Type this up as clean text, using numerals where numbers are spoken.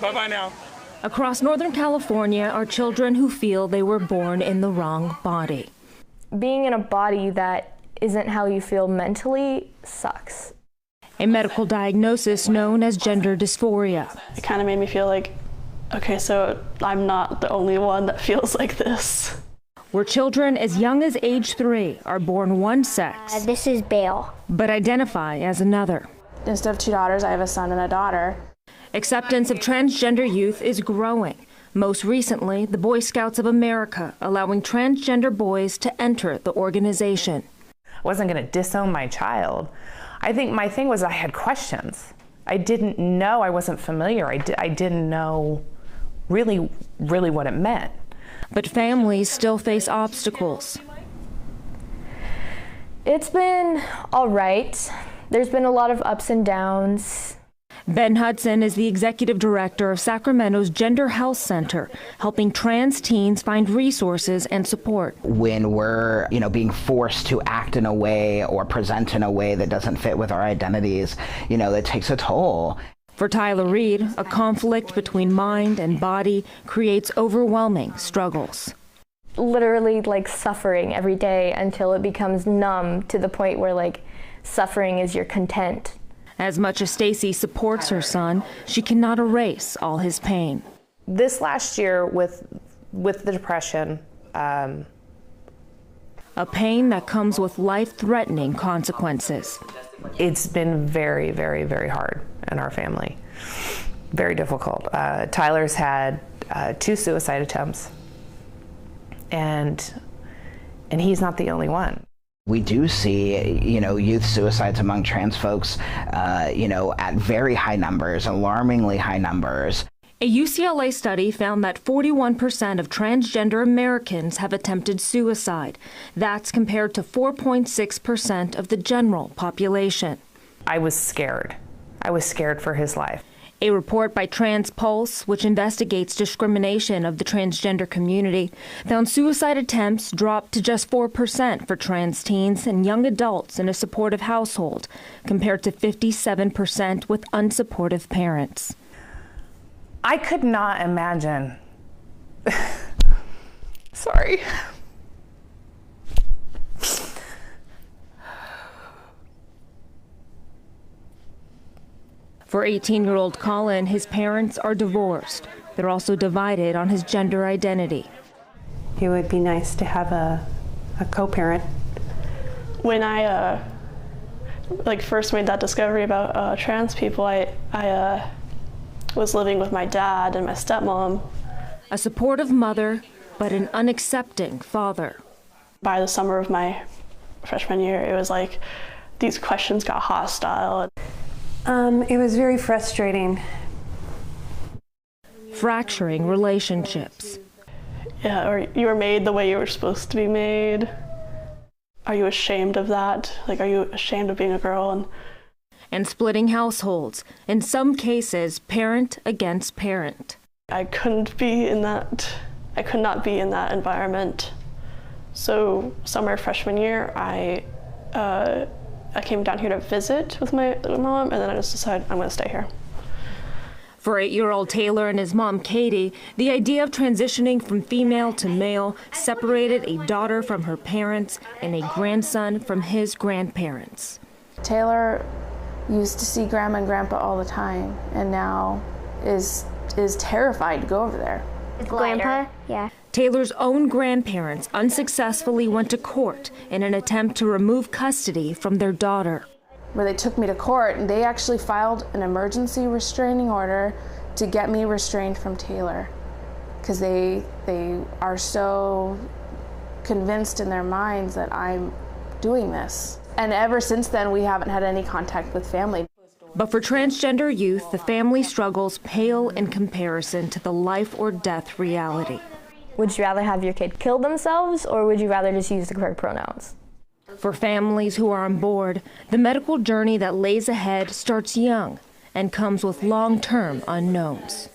Bye-bye now. Across Northern California are children who feel they were born in the wrong body. Being in a body that isn't how you feel mentally sucks. A medical diagnosis known as gender dysphoria. It kind of made me feel like, okay, so I'm not the only one that feels like this. Where children as young as age 3 are born one sex. This is Bale. But identify as another. Instead of 2 daughters, I have a son and a daughter. Acceptance of transgender youth is growing. Most recently, the Boy Scouts of America allowing transgender boys to enter the organization. I wasn't going to disown my child. I think my thing was I had questions. I didn't know, I wasn't familiar. I didn't know really what it meant. But families still face obstacles. It's been all right. There's been a lot of ups and downs. Ben Hudson is the executive director of Sacramento's Gender Health Center, helping trans teens find resources and support. When we're, being forced to act in a way or present in a way that doesn't fit with our identities, that takes a toll. For Tyler Reed, a conflict between mind and body creates overwhelming struggles. Literally suffering every day until it becomes numb to the point where suffering is your content. As much as Stacy supports her son, she cannot erase all his pain. This last year with the depression, a pain that comes with life-threatening consequences. It's been very, very, very hard in our family. Very difficult. Tyler's had 2 suicide attempts, and he's not the only one. We do see, youth suicides among trans folks, at very high numbers, alarmingly high numbers. A UCLA study found that 41% of transgender Americans have attempted suicide. That's compared to 4.6% of the general population. I was scared. I was scared for his life. A report by Trans Pulse, which investigates discrimination of the transgender community, found suicide attempts dropped to just 4% for trans teens and young adults in a supportive household, compared to 57% with unsupportive parents. I could not imagine. Sorry. For 18-year-old Colin, his parents are divorced. They're also divided on his gender identity. It would be nice to have a co-parent. When I first made that discovery about trans people, I was living with my dad and my stepmom. A supportive mother, but an unaccepting father. By the summer of my freshman year, it was like these questions got hostile. It was very frustrating. Fracturing relationships. Yeah, or you were made the way you were supposed to be made. Are you ashamed of that? Are you ashamed of being a girl? And splitting households, in some cases, parent against parent. I could not be in that environment. So summer freshman year, I came down here to visit with my mom, and then I just decided I'm going to stay here. For 8-year-old Taylor and his mom, Katie, the idea of transitioning from female to male separated a daughter from her parents and a grandson from his grandparents. Taylor used to see Grandma and Grandpa all the time, and now is terrified to go over there. Grandpa? Yeah. Taylor's own grandparents unsuccessfully went to court in an attempt to remove custody from their daughter. Where they took me to court, and they actually filed an emergency restraining order to get me restrained from Taylor, because they are so convinced in their minds that I'm doing this. And ever since then, we haven't had any contact with family. But for transgender youth, the family struggles pale in comparison to the life or death reality. Would you rather have your kid kill themselves, or would you rather just use the correct pronouns? For families who are on board, the medical journey that lays ahead starts young and comes with long-term unknowns.